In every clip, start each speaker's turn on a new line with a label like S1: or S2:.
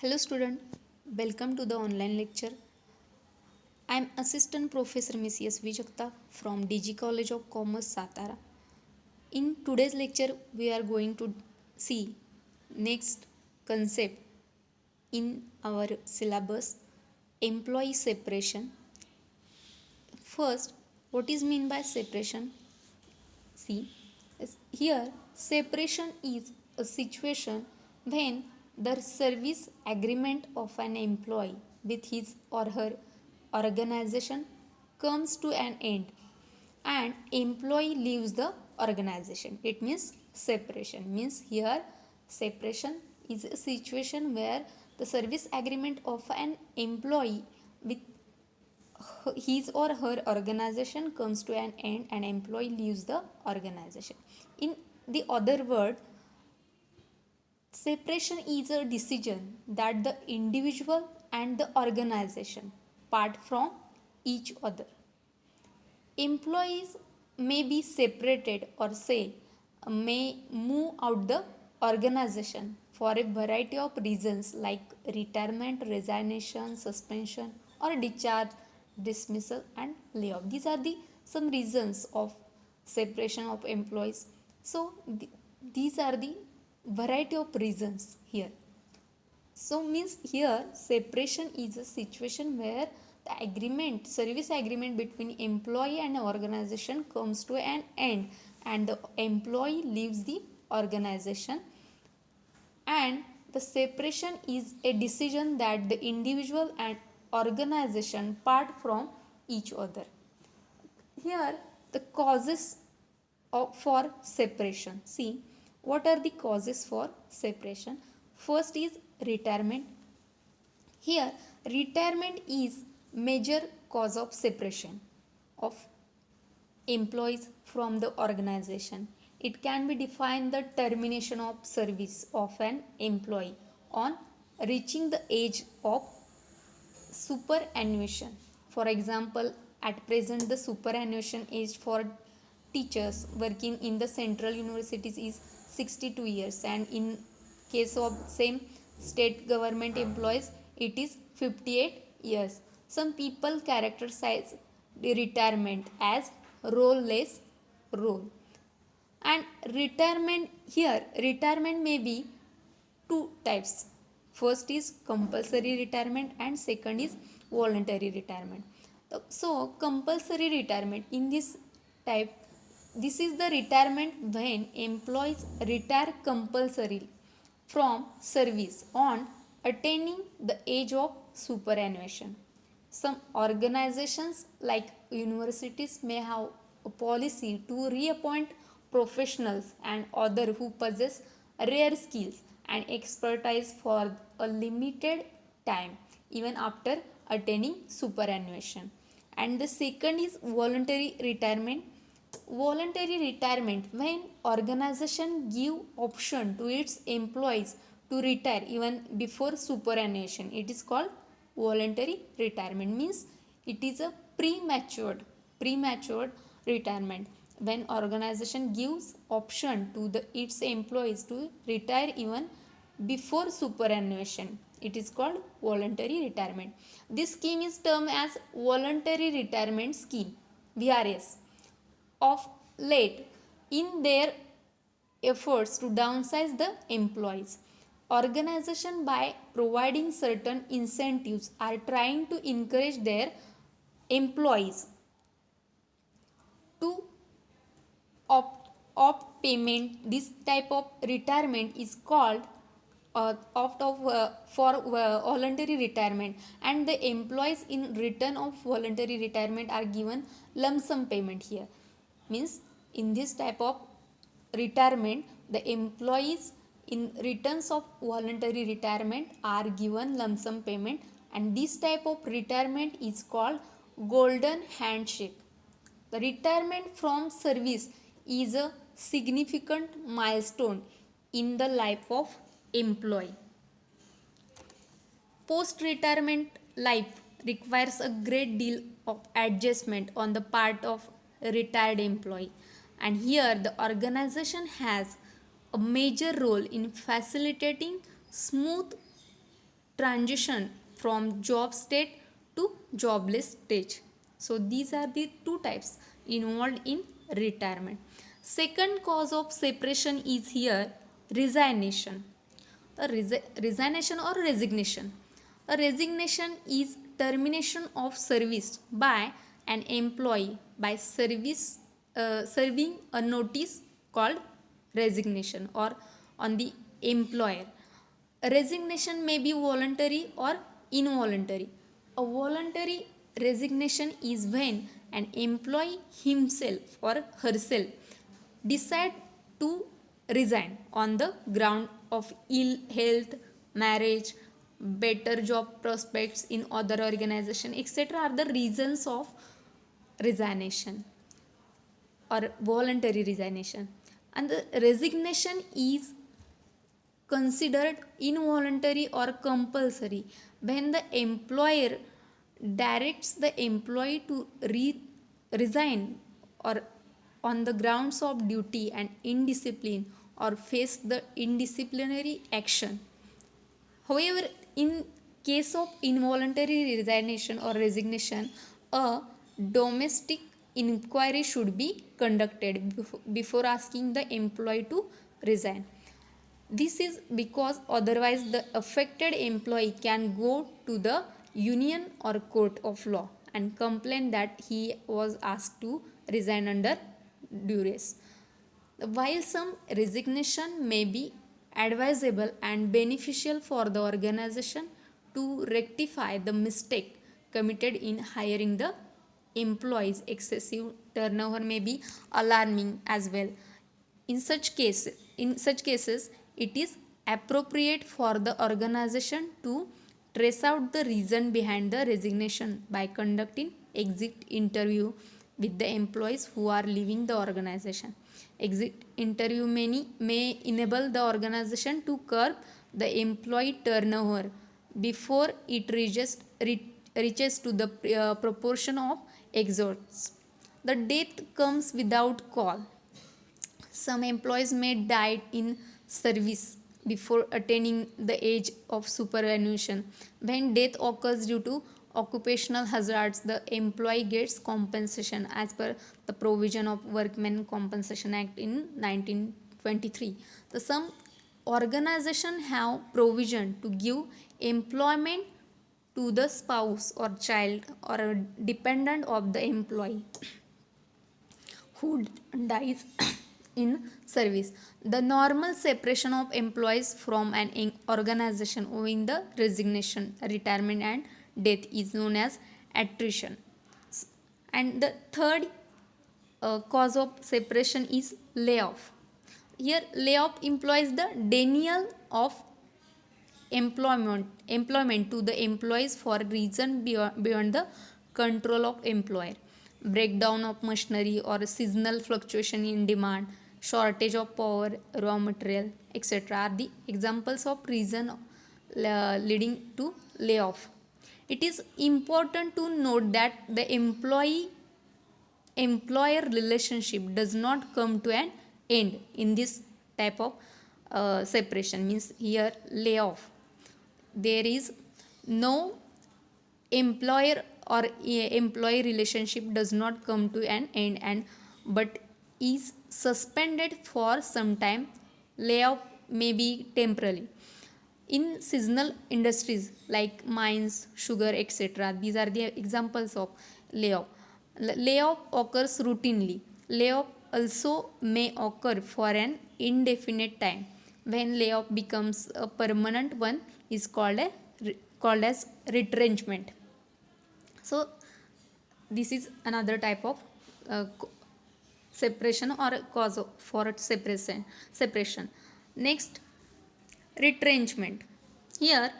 S1: Hello student, welcome to the online lecture. I am Assistant Professor Miss S.V. Jagtap from DG College of Commerce, Satara. In today's lecture, we are going to see next concept in our syllabus, employee separation. First, what is mean by separation? See, here separation is a situation when the service agreement of an employee with his or her organization comes to an end and employee leaves the organization. It means separation. Means here separation is a situation where the service agreement of an employee with his or her organization comes to an end and employee leaves the organization. In the other word, separation is a decision that the individual and the organization part from each other. Employees may be separated or say may move out the organization for a variety of reasons like retirement, resignation, suspension or discharge, dismissal and layoff. These are the some reasons of separation of employees. So these are the variety of reasons here. So means here separation is a situation where the agreement, service agreement between employee and organization comes to an end and the employee leaves the organization, and the separation is a decision that the individual and organization part from each other. Here the causes for separation. See, what are the causes for separation? First is retirement. Here retirement is major cause of separation of employees from the organization. It can be defined the termination of service of an employee on reaching the age of superannuation. For example, at present the superannuation age for teachers working in the central universities is 62 years, and in case of same state government employees it is 58 years. Some people characterize the retirement as role-less role. And retirement, here retirement may be two types. First is compulsory retirement and second is voluntary retirement. So compulsory retirement, in this type, this is the retirement when employees retire compulsorily from service on attaining the age of superannuation. Some organizations like universities may have a policy to reappoint professionals and others who possess rare skills and expertise for a limited time even after attaining superannuation. And the second is voluntary retirement. Voluntary retirement, when organization give option to its employees to retire even before superannuation, it is called voluntary retirement. Means it is a premature retirement when organization gives option to its employees to retire even before superannuation. It is called voluntary retirement. This scheme is termed as voluntary retirement scheme, VRS. Of late, in their efforts to downsize the employees, organization by providing certain incentives are trying to encourage their employees to opt payment. This type of retirement is called for voluntary retirement, and the employees in return of voluntary retirement are given lump sum payment. Here means in this type of retirement the employees in returns of voluntary retirement are given lump sum payment, and this type of retirement is called golden handshake. The retirement from service is a significant milestone in the life of employee. Post retirement life requires a great deal of adjustment on the part of a retired employee, and here the organization has a major role in facilitating smooth transition from job state to jobless stage. So these are the two types involved in retirement. Second cause of separation is here resignation. Resignation or resignation. A resignation is termination of service by an employee by serving a notice called resignation or on the employer. Resignation may be voluntary or involuntary. A voluntary resignation is when an employee himself or herself decide to resign on the ground of ill health, marriage, better job prospects in other organization, etc. are the reasons of resignation or voluntary resignation. And the resignation is considered involuntary or compulsory when the employer directs the employee to resign or on the grounds of duty and indiscipline or face the indisciplinary action. However, in case of involuntary resignation or resignation, a domestic inquiry should be conducted before asking the employee to resign. This is because otherwise the affected employee can go to the union or court of law and complain that he was asked to resign under duress. While some resignation may be advisable and beneficial for the organization to rectify the mistake committed in hiring the employees, excessive turnover may be alarming as well. In such cases, it is appropriate for the organization to trace out the reason behind the resignation by conducting exit interview with the employees who are leaving the organization. Exit interview may enable the organization to curb the employee turnover before it reaches to the proportion of exits. The death comes without call. Some employees may die in service before attaining the age of superannuation. When death occurs due to occupational hazards, the employee gets compensation as per the provision of Workmen Compensation Act in 1923. Some organizations have provision to give employment to the spouse or child or a dependent of the employee who dies in service. The normal separation of employees from an organization owing the resignation, retirement, and death is known as attrition. And the third cause of separation is layoff. Here, layoff implies the denial of employment to the employees for reason beyond the control of employer. Breakdown of machinery or seasonal fluctuation in demand, shortage of power, raw material, etc. are the examples of reason leading to layoff. It is important to note that the employer relationship does not come to an end in this type of separation, means here layoff. There is no employer or employee relationship does not come to an end and but is suspended for some time. Layoff may be temporary. In seasonal industries like mines, sugar, etc., these are the examples of layoff. Layoff occurs routinely. Layoff also may occur for an indefinite time. When layoff becomes a permanent one is called as retrenchment. So this is another type of separation or cause for separation. Next, retrenchment. Here,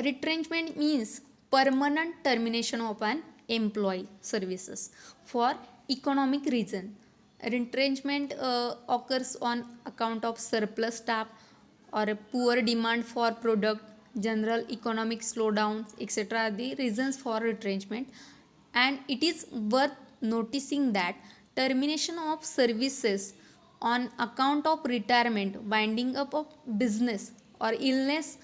S1: retrenchment means permanent termination of an employee services for economic reason. Retrenchment occurs on account of surplus staff or a poor demand for product, general economic slowdown, etc. are the reasons for retrenchment. And it is worth noticing that termination of services on account of retirement, winding up of business, or illness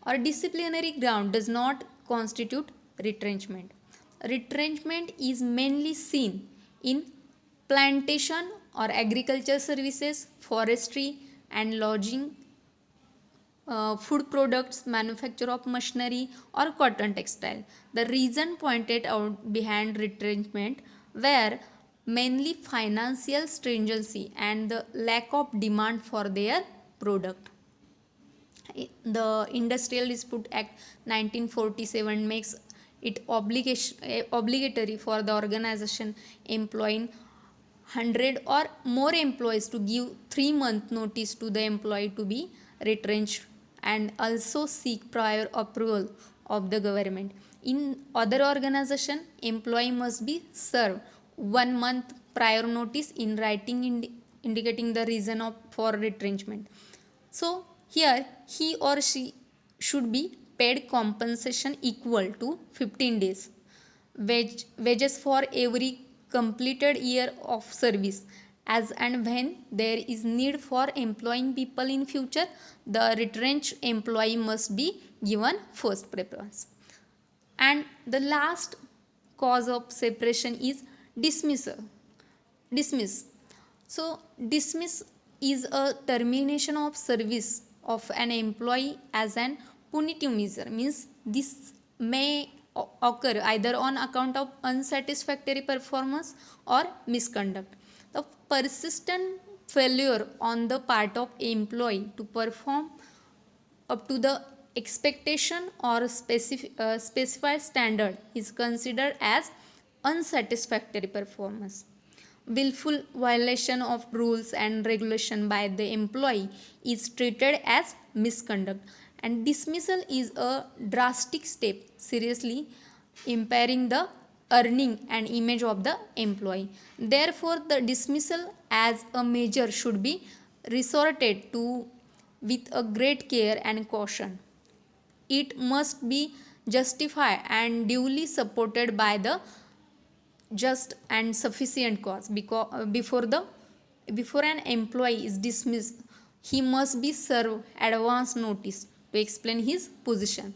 S1: or disciplinary ground does not constitute retrenchment. Retrenchment is mainly seen in plantation or agriculture services, forestry and lodging, food products, manufacture of machinery or cotton textile. The reason pointed out behind retrenchment were mainly financial stringency and the lack of demand for their product. The Industrial Dispute Act 1947 makes it obligatory for the organization employing 100 or more employees to give 3-month notice to the employee to be retrenched and also seek prior approval of the government. In other organization, employee must be served 1 month prior notice in writing indicating the reason for retrenchment. So here he or she should be paid compensation equal to 15 days wages for every completed year of service. As and when there is need for employing people in future, the retrenched employee must be given first preference. And the last cause of separation is dismissal. Dismiss. So dismiss is a termination of service of an employee as an punitive measure. Means this may occur either on account of unsatisfactory performance or misconduct. The persistent failure on the part of employee to perform up to the expectation or specified standard is considered as unsatisfactory performance. Willful violation of rules and regulation by the employee is treated as misconduct, and dismissal is a drastic step seriously impairing the earning and image of the employee. Therefore, the dismissal as a measure should be resorted to with a great care and caution. It must be justified and duly supported by the just and sufficient cause. Because before an employee is dismissed, he must be served advance notice to explain his position.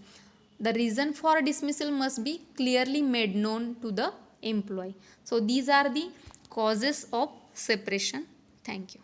S1: The reason for dismissal must be clearly made known to the employee. So these are the causes of separation. Thank you.